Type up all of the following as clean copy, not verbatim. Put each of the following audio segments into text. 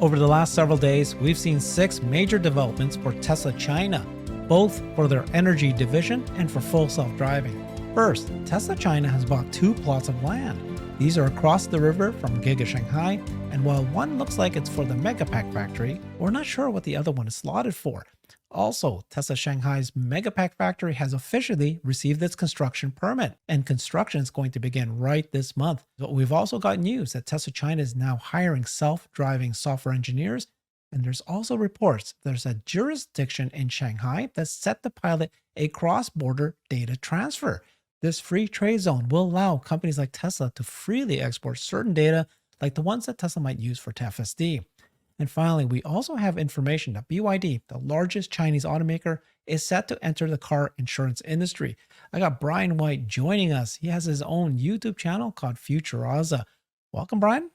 Over the last several days, we've seen 6 major developments for Tesla China, both for their energy division and for full self-driving. First, Tesla China has bought 2 plots of land. These are across the river from Giga Shanghai, and while one looks like it's for the Megapack Factory, we're not sure what the other one is slotted for. Also, Tesla Shanghai's Megapack Factory has officially received its construction permit, and construction is going to begin right this month. But we've also got news that Tesla China is now hiring self-driving software engineers, and there's also reports there's a jurisdiction in Shanghai that's set to pilot a cross-border data transfer. This free trade zone will allow companies like Tesla to freely export certain data like the ones that Tesla might use for TFSD. And finally, we also have information that BYD, the largest Chinese automaker, is set to enter the car insurance industry. I got Brian White joining us. He has his own YouTube channel called FutureAza. Welcome, Brian.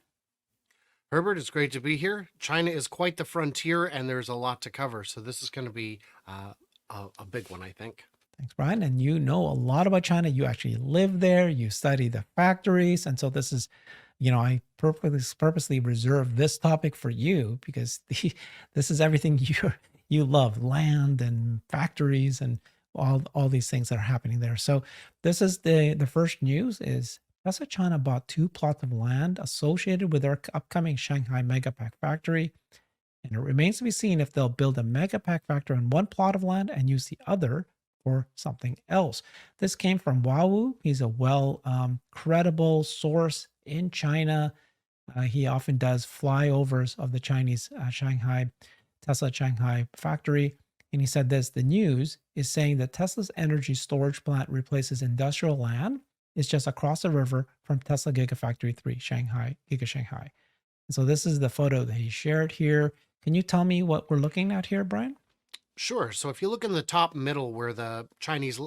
Herbert, it's great to be here. China is quite the frontier, and there's a lot to cover. So this is going to be a big one, I think. Thanks, Brian. And you know a lot about China. You actually live there. You study the factories. And so this is, I purposely reserved this topic for you because this is everything you love, land and factories and all these things that are happening there. So this is the first news is Tesla China bought 2 plots of land associated with their upcoming Shanghai Megapack Factory. And it remains to be seen if they'll build a Megapack Factory on one plot of land and use the other or something else. This came from Wawu. He's a credible source in China. He often does flyovers of the Chinese Tesla Shanghai factory. And he said this, the news is saying that Tesla's energy storage plant replaces industrial land. It's just across the river from Tesla Gigafactory 3, Giga Shanghai. And so this is the photo that he shared here. Can you tell me what we're looking at here, Brian? Sure. So if you look in the top middle where the Chinese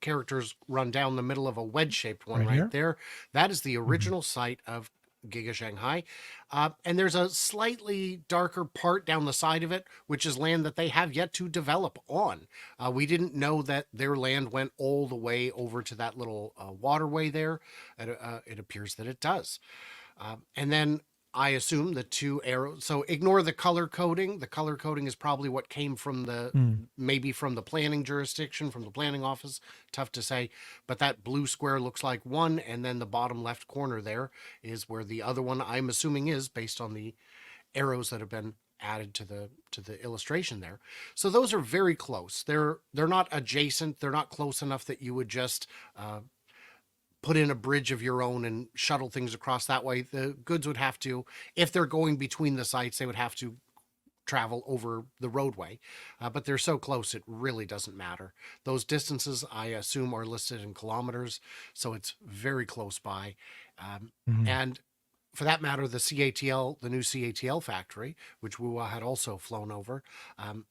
characters run down the middle of a wedge-shaped one right there, that is the original site of Giga Shanghai. And there's a slightly darker part down the side of it, which is land that they have yet to develop on. We didn't know that their land went all the way over to that little waterway there. It appears that it does. And then I assume the 2 arrows, so ignore the color coding. The color coding is probably what came from maybe from the planning jurisdiction, from the planning office. Tough to say, but that blue square looks like one, and then the bottom left corner there is where the other one, I'm assuming, is based on the arrows that have been added to the illustration there. So those are very close. They're not adjacent. They're not close enough that you would just put in a bridge of your own and shuttle things across that way. The goods would have to, if they're going between the sites, they would have to travel over the roadway. But they're so close, it really doesn't matter. Those distances, I assume, are listed in kilometers, so it's very close by. And for that matter, the new CATL factory, which Wuha had also flown over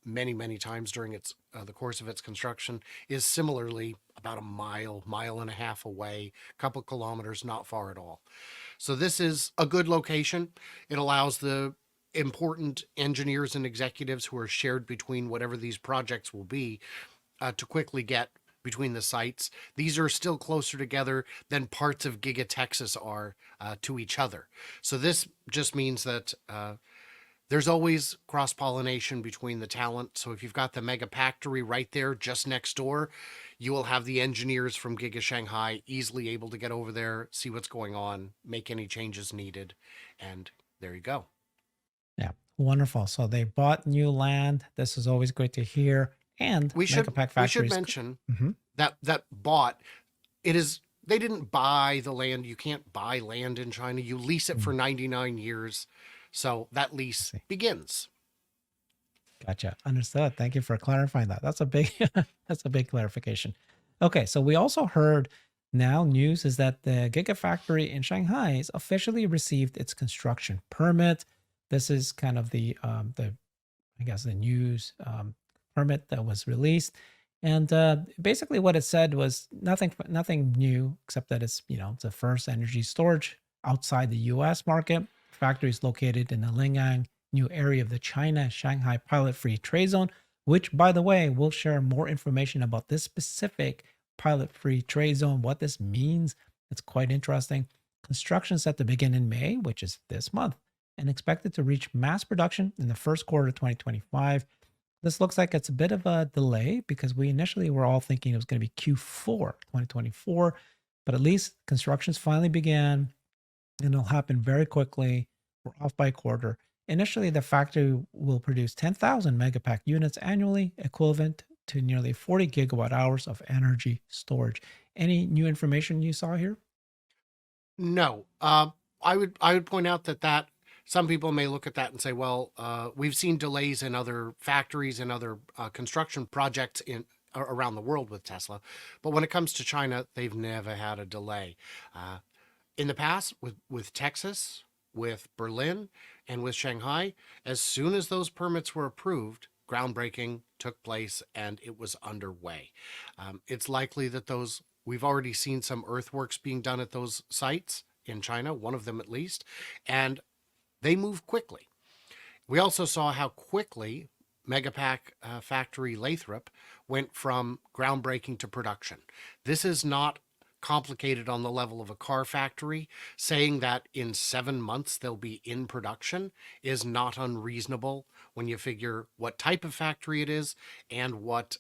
many, many times during the course of its construction, is similarly about a mile and a half away, a couple kilometers, not far at all. So this is a good location. It allows the important engineers and executives who are shared between whatever these projects will be to quickly get between the sites. These are still closer together than parts of Giga Texas are to each other. So this just means that there's always cross-pollination between the talent. So if you've got the Mega Factory right there just next door, you will have the engineers from Giga Shanghai easily able to get over there, see what's going on, make any changes needed, and there you go. Yeah, wonderful. So they bought new land. This is always great to hear. And we should mention that bought, they didn't buy the land. You can't buy land in China. You lease it for 99 years. So that lease begins. Gotcha. Understood. Thank you for clarifying that. That's a big clarification. Okay. So we also heard now news is that the Gigafactory in Shanghai has officially received its construction permit. This is kind of the news permit that was released, and basically what it said was nothing new except that it's it's the first energy storage outside the U.S. market. Factory is located in the Lingang new area of the China Shanghai Pilot Free Trade Zone, which, by the way, we'll share more information about this specific Pilot Free Trade Zone, what this means. It's quite interesting. Construction set to begin in May, which is this month. and expected to reach mass production in the first quarter of 2025. This looks like it's a bit of a delay because we initially were all thinking it was going to be Q4 2024, but at least constructions finally began and it'll happen very quickly. We're off by a quarter. Initially, the factory will produce 10,000 Megapack units annually, equivalent to nearly 40 gigawatt hours of energy storage. Any new information you saw here? No, I would point out that some people may look at that and say, well, we've seen delays in other factories and other construction projects in around the world with Tesla, but when it comes to China, they've never had a delay. In the past, with Texas, with Berlin, and with Shanghai, as soon as those permits were approved, groundbreaking took place and it was underway. It's likely that those we've already seen some earthworks being done at those sites in China, one of them at least, and they move quickly. We also saw how quickly Megapack Factory Lathrop went from groundbreaking to production. This is not complicated on the level of a car factory. Saying that in 7 months they'll be in production is not unreasonable when you figure what type of factory it is and what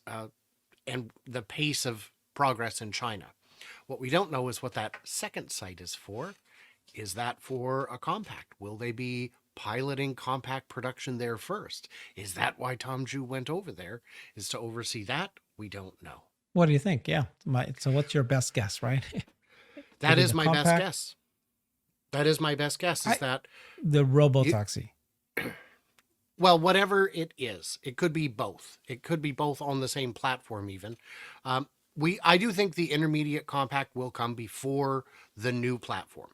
and the pace of progress in China. What we don't know is what that second site is for. Is that for a compact? Will they be piloting compact production there first? Is that why Tom Ju went over there? Is to oversee that? We don't know. What do you think? Yeah. So what's your best guess, right? That Either is the my best compact, guess. That is my best guess is I, that, the you, robotaxi. well, whatever it is, it could be both. It could be both on the same platform even. I do think the intermediate compact will come before the new platform.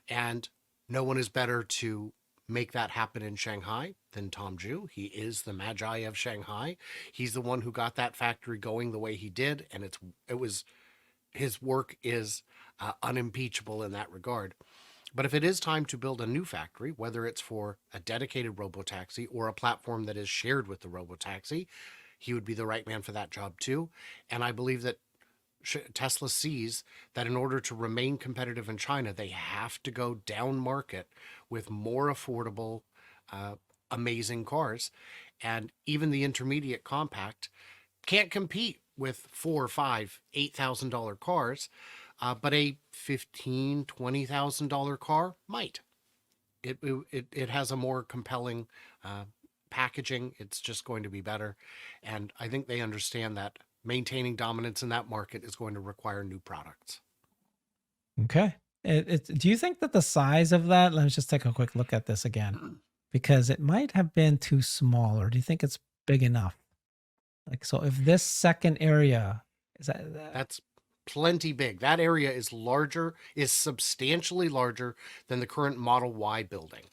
And no one is better to make that happen in Shanghai than Tom Ju. He is the magi of Shanghai. He's the one who got that factory going the way he did, and it was his work is unimpeachable in that regard. But if it is time to build a new factory, whether it's for a dedicated robotaxi or a platform that is shared with the robotaxi, he would be the right man for that job too. And I believe that Tesla sees that in order to remain competitive in China, they have to go down market with more affordable, amazing cars. And even the intermediate compact can't compete with four, five, $8,000 cars, but a $15,000-$20,000 car might. It has a more compelling packaging. It's just going to be better, and I think they understand that maintaining dominance in that market is going to require new products. Okay. Do you think that the size of that, let's just take a quick look at this again, because it might have been too small, or do you think it's big enough? Like, so if this second area is that That's plenty big. That area is larger, is substantially larger than the current Model Y building.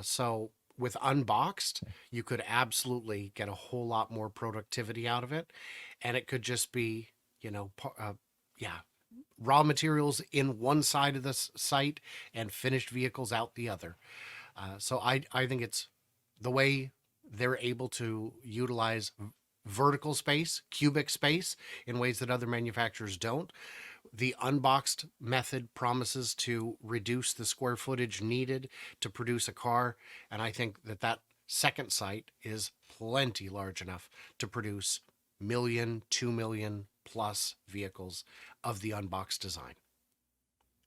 So with unboxed, you could absolutely get a whole lot more productivity out of it, and it could just be, yeah, raw materials in one side of the site and finished vehicles out the other. So I think it's the way they're able to utilize vertical space, cubic space in ways that other manufacturers don't. The unboxed method promises to reduce the square footage needed to produce a car. And I think that second site is plenty large enough to produce million, 2 million plus vehicles of the unboxed design.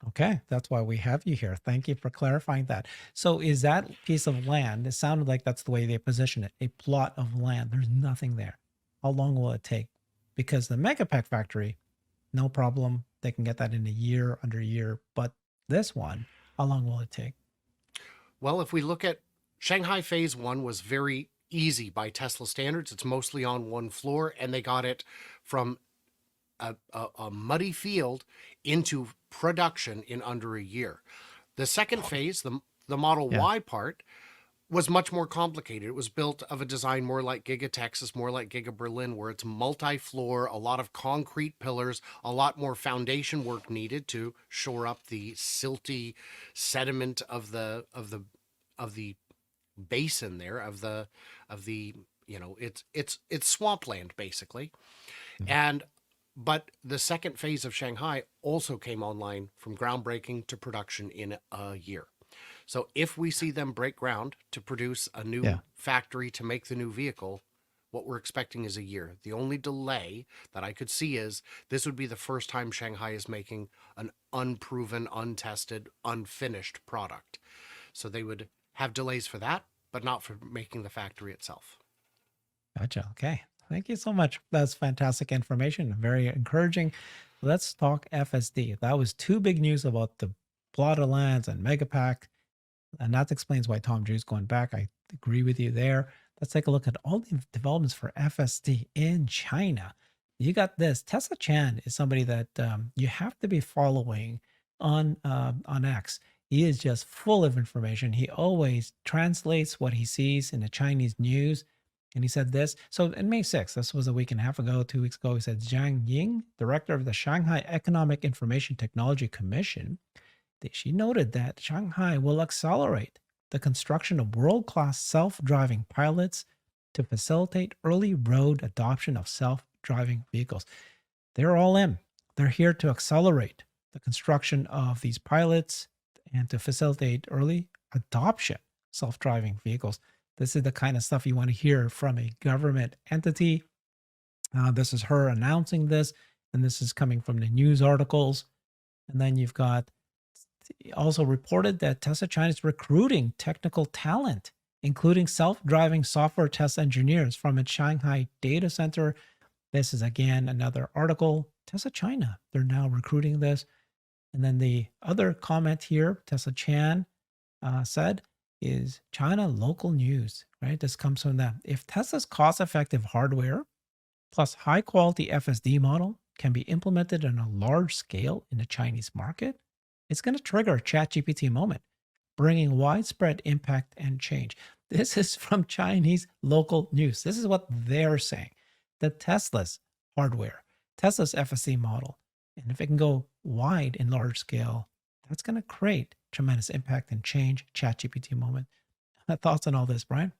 okay? That's why we have you here. Thank you for clarifying that. So is that piece of land? It sounded like that's the way they position it, a plot of land. There's nothing there. How long will it take? Because the Megapack factory, no problem. They can get that in a year, under a year. But this one, how long will it take? Well, if we look at Shanghai Phase 1 was very easy by Tesla standards. It's mostly on one floor, and they got it from a muddy field into production in under a year. The second phase, the Model Yeah. Y part, was much more complicated. It was built of a design more like Giga Texas, more like Giga Berlin, where it's multi-floor, a lot of concrete pillars, a lot more foundation work needed to shore up the silty sediment of the basin there of the it's swampland basically. Mhm. And but the second phase of Shanghai also came online from groundbreaking to production in a year. So if we see them break ground to produce a Yeah. new factory to make the new vehicle, what we're expecting is a year. The only delay that I could see is this would be the first time Shanghai is making an unproven, untested, unfinished product. So they would have delays for that, but not for making the factory itself. Gotcha. Okay. Thank you so much. That's fantastic information. Very encouraging. Let's talk FSD. That was two big news about the plot of lands and Megapack. And that explains why Tom Drew's going back. I agree with you there. Let's take a look at all the developments for FSD in China. You got this. Tesla Chan is somebody that you have to be following on X. He is just full of information. He always translates what he sees in the Chinese news. And he said this. So on May 6th, this was a week and a half ago, 2 weeks ago, he said Zhang Ying, director of the Shanghai Economic Information Technology Commission, she noted that Shanghai will accelerate the construction of world-class self-driving pilots to facilitate early road adoption of self-driving vehicles. They're all in. They're here to accelerate the construction of these pilots and to facilitate early adoption of self-driving vehicles. This is the kind of stuff you want to hear from a government entity. This is her announcing this, and this is coming from the news articles. And then you've got also reported that Tesla China is recruiting technical talent, including self-driving software test engineers from its Shanghai data center. This is again another article. Tesla China, they're now recruiting this. And then the other comment here, Tesla Chan said, is China local news, right? This comes from them. If Tesla's cost-effective hardware plus high-quality FSD model can be implemented on a large scale in the Chinese market, it's going to trigger a ChatGPT moment, bringing widespread impact and change. This is from Chinese local news. This is what they're saying. That Tesla's hardware, Tesla's FSD model, and if it can go wide in large scale, that's going to create tremendous impact and change. ChatGPT moment. Thoughts on all this, Brian?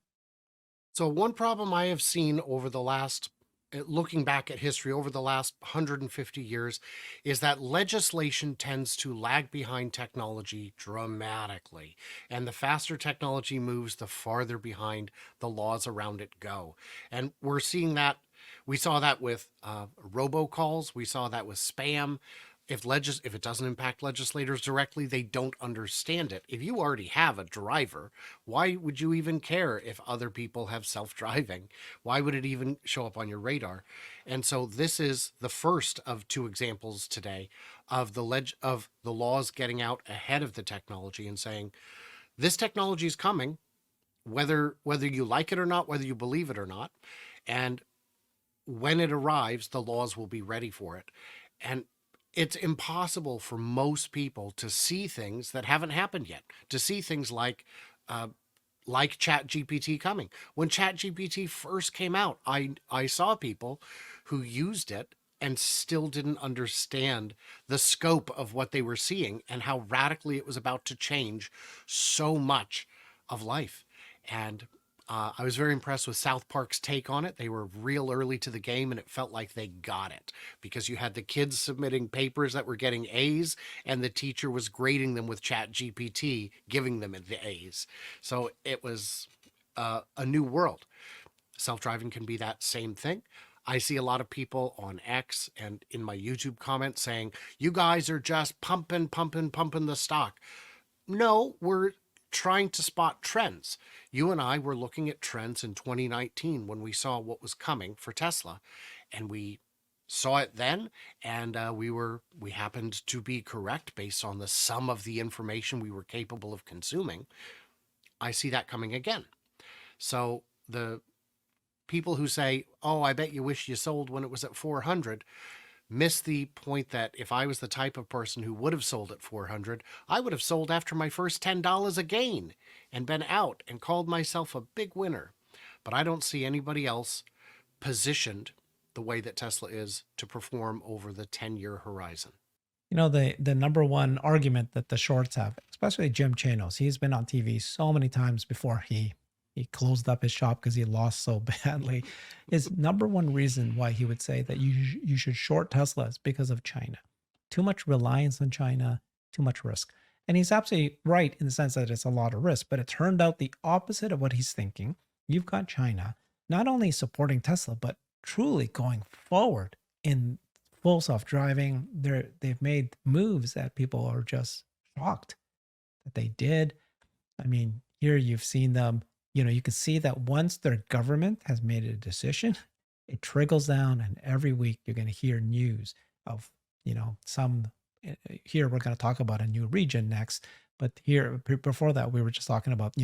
So one problem I have seen over the last, looking back at history over the last 150 years, is that legislation tends to lag behind technology dramatically. And the faster technology moves, the farther behind the laws around it go. And we're seeing that. We saw that with robocalls. We saw that with spam. If it doesn't impact legislators directly, they don't understand it. If you already have a driver, why would you even care if other people have self-driving? Why would it even show up on your radar? And so this is the first of two examples today of the laws getting out ahead of the technology and saying this technology is coming, whether you like it or not, whether you believe it or not, and when it arrives, the laws will be ready for it. And it's impossible for most people to see things that haven't happened yet, to see things like ChatGPT coming. When ChatGPT first came out, I saw people who used it and still didn't understand the scope of what they were seeing and how radically it was about to change so much of life. And I was very impressed with South Park's take on it. They were real early to the game, and it felt like they got it because you had the kids submitting papers that were getting A's, and the teacher was grading them with ChatGPT, giving them the A's. So it was a new world. Self-driving can be that same thing. I see a lot of people on X and in my YouTube comments saying, you guys are just pumping the stock. No, we're trying to spot trends. You and I were looking at trends in 2019 when we saw what was coming for Tesla, and we saw it then, and we happened to be correct based on the sum of the information we were capable of consuming. I see that coming again. So the people who say, "Oh, I bet you wish you sold when it was at 400," miss the point that if I was the type of person who would have sold at 400, I would have sold after my first $10 a gain and been out and called myself a big winner. But I don't see anybody else positioned the way that Tesla is to perform over the 10-year horizon. You know, the number one argument that the shorts have, especially Jim Chanos, he's been on TV so many times before he closed up his shop because he lost so badly. His number one reason why he would say that you should short Tesla is because of China. Too much reliance on China, too much risk. And he's absolutely right in the sense that it's a lot of risk, but it turned out the opposite of what he's thinking. You've got China not only supporting Tesla, but truly going forward in full self-driving. They've made moves that people are just shocked that they did. I mean, here you've seen them, you can see that once their government has made a decision, it trickles down, and every week you're going to hear news of, some. Here we're going to talk about a new region next, but here before that we were just talking about,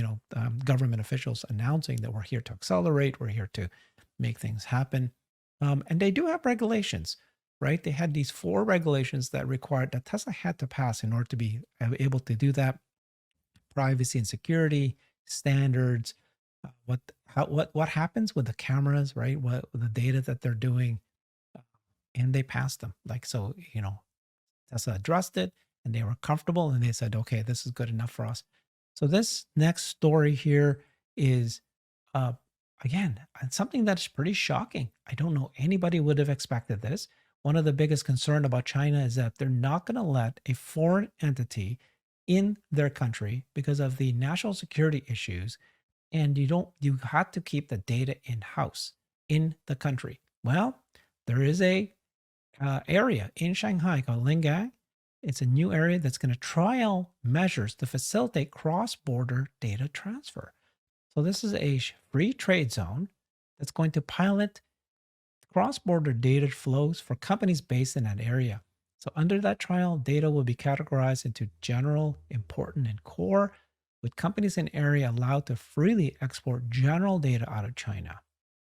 government officials announcing that we're here to accelerate, we're here to make things happen, and they do have regulations, right? They had these 4 regulations that required that Tesla had to pass in order to be able to do that: privacy and security standards, what happens with the cameras, right? What the data that they're doing, and they passed them. Like, so, Tesla addressed it, and they were comfortable, and they said, okay, this is good enough for us. So this next story here is, uh, again, something that's pretty shocking. I don't know anybody would have expected this. One of the biggest concern about China is that they're not going to let a foreign entity in their country because of the national security issues, and you have to keep the data in house in the country. Well, there is a area in Shanghai called Lingang. It's a new area that's going to trial measures to facilitate cross-border data transfer. So this is a free trade zone that's going to pilot cross-border data flows for companies based in that area. So under that trial, data will be categorized into general, important, and core, with companies in area allowed to freely export general data out of China.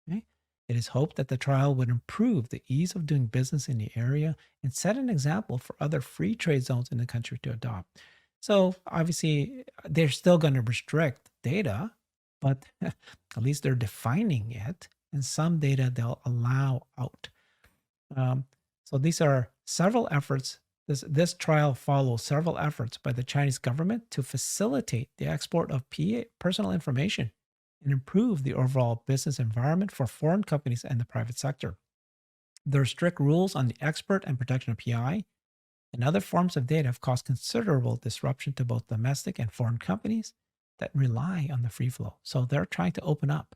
Okay? It is hoped that the trial would improve the ease of doing business in the area and set an example for other free trade zones in the country to adopt. So obviously, they're still going to restrict data, but at least they're defining it, and some data they'll allow out. Um, so these are several efforts. This trial follows several efforts by the Chinese government to facilitate the export of personal information and improve the overall business environment for foreign companies and the private sector. There are strict rules on the export and protection of PI, and other forms of data have caused considerable disruption to both domestic and foreign companies that rely on the free flow. So they're trying to open up.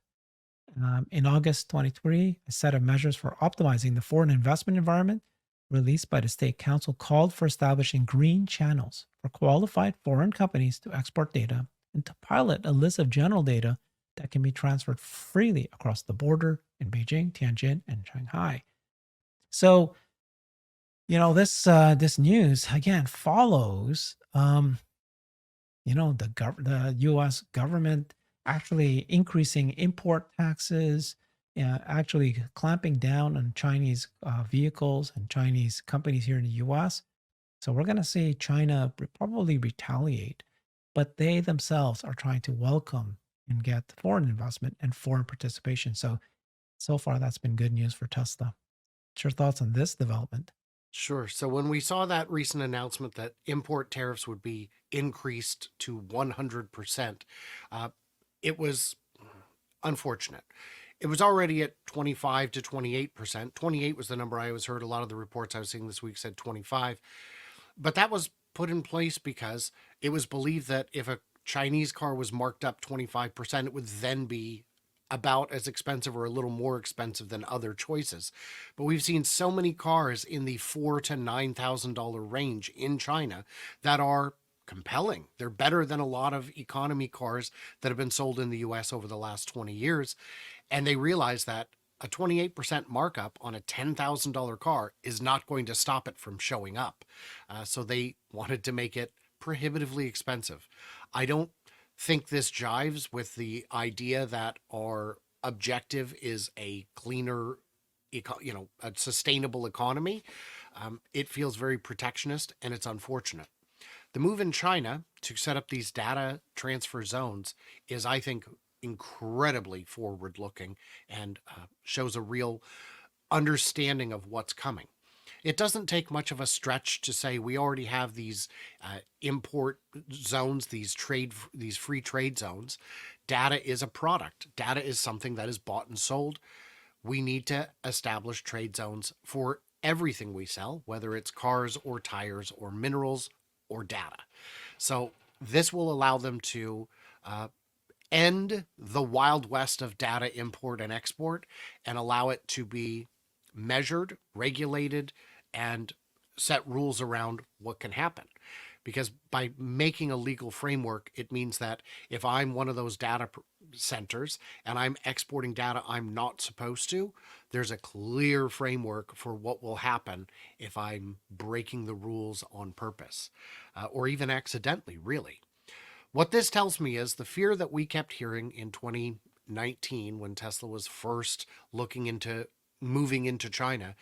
In August 2023, a set of measures for optimizing the foreign investment environment released by the State Council called for establishing green channels for qualified foreign companies to export data and to pilot a list of general data that can be transferred freely across the border in Beijing, Tianjin, and Shanghai. So, this news again follows, the U.S. government actually increasing import taxes, actually clamping down on Chinese vehicles and Chinese companies here in the U.S. So we're going to see China probably retaliate, but they themselves are trying to welcome and get foreign investment and foreign participation. So far, that's been good news for Tesla. What's your thoughts on this development? Sure. So when we saw that recent announcement that import tariffs would be increased to 100%, uh, it was unfortunate. It was already at 25 to 28%. 28 was the number I always heard. A lot of the reports I was seeing this week said 25. But that was put in place because it was believed that if a Chinese car was marked up 25%, it would then be about as expensive or a little more expensive than other choices. But we've seen so many cars in the $4,000 to $9,000 range in China that are compelling. They're better than a lot of economy cars that have been sold in the US over the last 20 years. And they realize that a 28% markup on a $10,000 car is not going to stop it from showing up. So they wanted to make it prohibitively expensive. I don't think this jives with the idea that our objective is a cleaner, a sustainable economy. It feels very protectionist, and it's unfortunate. The move in China to set up these data transfer zones is, I think, incredibly forward looking and shows a real understanding of what's coming. It doesn't take much of a stretch to say we already have these import zones, these free trade zones. Data is a product. Data is something that is bought and sold. We need to establish trade zones for everything we sell, whether it's cars or tires or minerals or data. So this will allow them to uh, end the wild west of data import and export and allow it to be measured, regulated, and set rules around what can happen. Because by making a legal framework, it means that if I'm one of those data centers and I'm exporting data I'm not supposed to, there's a clear framework for what will happen if I'm breaking the rules on purpose, or even accidentally, really. What this tells me is the fear that we kept hearing in 2019 when Tesla was first looking into moving into China.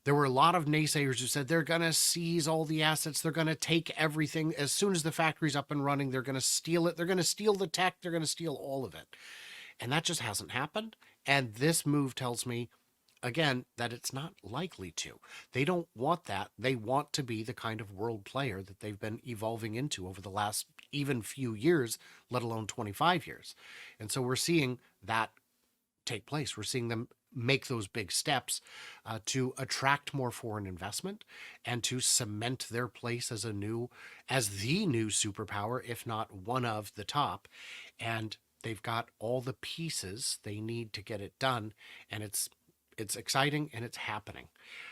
There were a lot of naysayers who said they're going to seize all the assets. They're going to take everything. As soon as the factory's up and running, they're going to steal it. They're going to steal the tech. They're going to steal all of it. And that just hasn't happened. And this move tells me, again, that it's not likely to. They don't want that. They want to be the kind of world player that they've been evolving into over the last even few years, let alone 25 years. And so we're seeing that take place. We're seeing them make those big steps to attract more foreign investment and to cement their place as the new superpower, if not one of the top. And they've got all the pieces they need to get it done, and it's exciting and it's happening.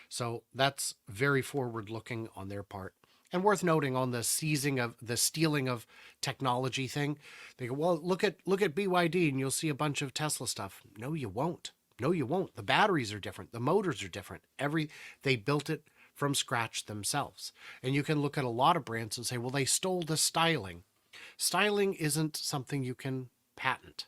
So that's very forward looking on their part. And worth noting on the stealing of technology thing, they go, well, look at BYD and you'll see a bunch of Tesla stuff. No, you won't. No, you won't. The batteries are different. The motors are different. They built it from scratch themselves. And you can look at a lot of brands and say, well, they stole the styling. Styling isn't something you can patent.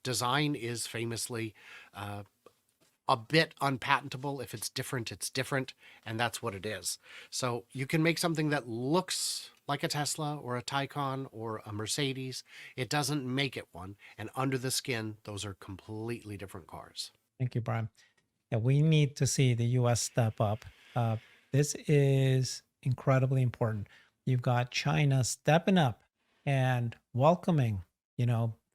Design is famously a bit unpatentable. If it's different, it's different, and that's what it is. So you can make something that looks like a Tesla or a Taycan or a Mercedes. It doesn't make it one, and under the skin, those are completely different cars. Thank you, Brian. Yeah, we need to see the US step up. This is incredibly important. You've got China stepping up and welcoming,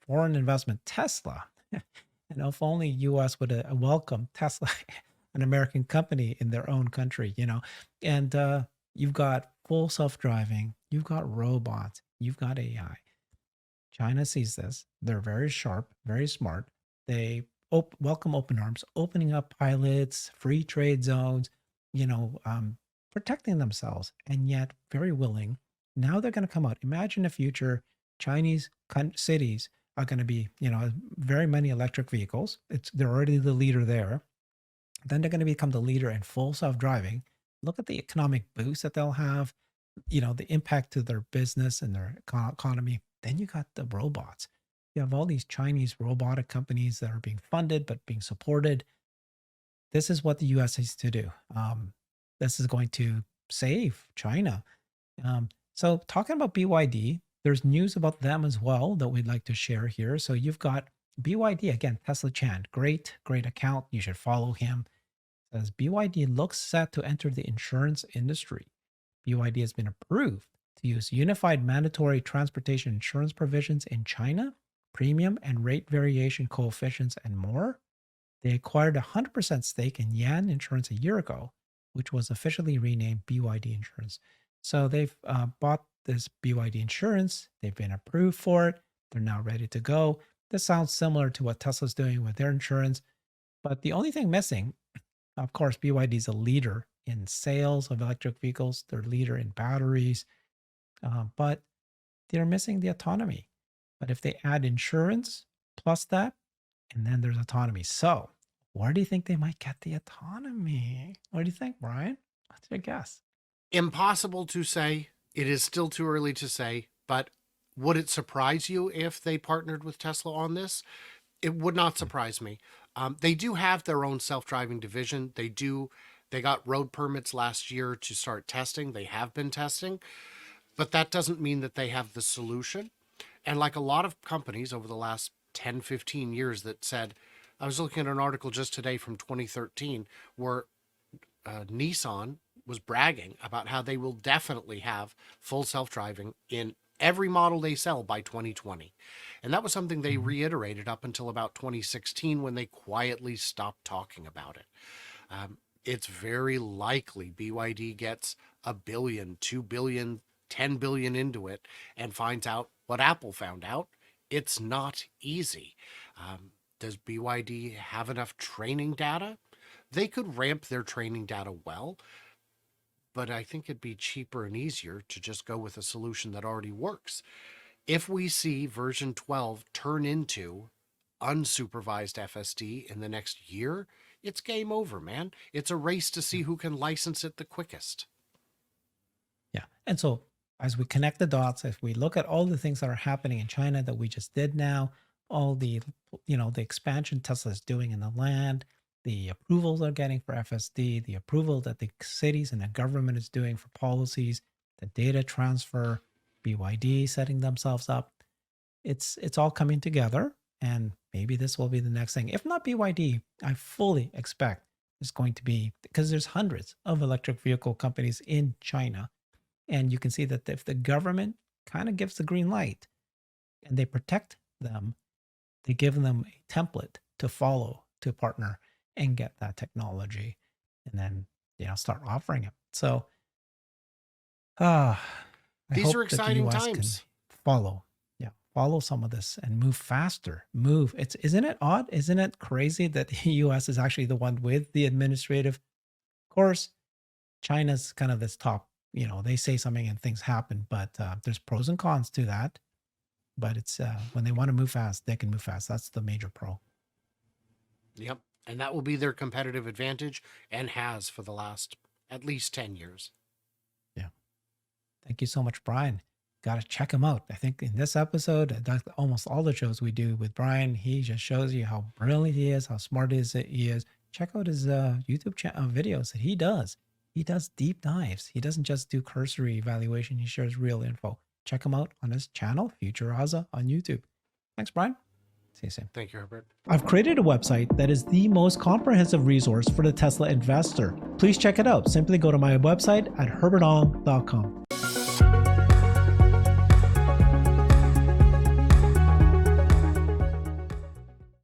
foreign investment. Tesla. And if only US would welcome Tesla, an American company in their own country, And you've got full self-driving, you've got robots, you've got AI. China sees this. They're very sharp, very smart. They welcome open arms, opening up pilots, free trade zones, protecting themselves, and yet very willing. Now they're going to come out. Imagine a future Chinese cities are going to be, very many electric vehicles. They're already the leader there. Then they're going to become the leader in full self-driving. Look at the economic boost that they'll have, the impact to their business and their economy. Then you got the robots. You have all these Chinese robotic companies that are being funded but being supported. This is what the US needs to do. This is going to save China. So talking about BYD, there's news about them as well that we'd like to share here. So you've got BYD, again, Tesla Chan, great account. You should follow him. It says BYD looks set to enter the insurance industry. BYD has been approved to use unified mandatory transportation insurance provisions in China, premium and rate variation coefficients, and more. They acquired a 100% stake in Yan Insurance a year ago, which was officially renamed BYD Insurance. So they've bought this BYD Insurance. They've been approved for it. They're now ready to go. This sounds similar to what Tesla's doing with their insurance. But the only thing missing, of course, BYD is a leader in sales of electric vehicles. They're a leader in batteries, but they're missing the autonomy. But if they add insurance plus that, and then there's autonomy. So where do you think they might get the autonomy? What do you think, Brian? What's your guess? Impossible to say. It is still too early to say, but would it surprise you if they partnered with Tesla on this? It would not surprise me. They do have their own self-driving division. They got road permits last year to start testing. They have been testing, but that doesn't mean that they have the solution. And like a lot of companies over the last 10, 15 years that said, I was looking at an article just today from 2013 where Nissan was bragging about how they will definitely have full self-driving in every model they sell by 2020. And that was something they reiterated up until about 2016 when they quietly stopped talking about it. It's very likely BYD gets $1 billion, $2 billion 10 billion into it and finds out what Apple found out. It's not easy. Does BYD have enough training data? They could ramp their training data well, but I think it'd be cheaper and easier to just go with a solution that already works. If we see version 12 turn into unsupervised FSD in the next year, it's game over, man. It's a race to see who can license it the quickest. Yeah. And so as we connect the dots, if we look at all the things that are happening in China that we just did now, all the, the expansion Tesla is doing in the land, the approvals they're getting for FSD, the approval that the cities and the government is doing for policies, the data transfer, BYD setting themselves up. It's all coming together, and maybe this will be the next thing. If not BYD, I fully expect it's going to be, because there's hundreds of electric vehicle companies in China. And you can see that if the government kind of gives the green light and they protect them, they give them a template to follow, to partner and get that technology, and then start offering it. So these are exciting times. Follow some of this and move faster. Isn't it odd? Isn't it crazy that the US is actually the one with the administrative? Of course, China's kind of this top, they say something and things happen, but there's pros and cons to that. But it's when they want to move fast, they can move fast. That's the major pro. Yep. And that will be their competitive advantage, and has for the last at least 10 years. Yeah. Thank you so much, Brian. Got to check him out. I think in this episode, almost all the shows we do with Brian, he just shows you how brilliant he is, how smart he is. Check out his YouTube channel videos that he does. He does deep dives. He doesn't just do cursory evaluation. He shares real info. Check him out on his channel, FutureAza on YouTube. Thanks, Brian. See you soon. Thank you, Herbert. I've created a website that is the most comprehensive resource for the Tesla investor. Please check it out. Simply go to my website at herbertong.com.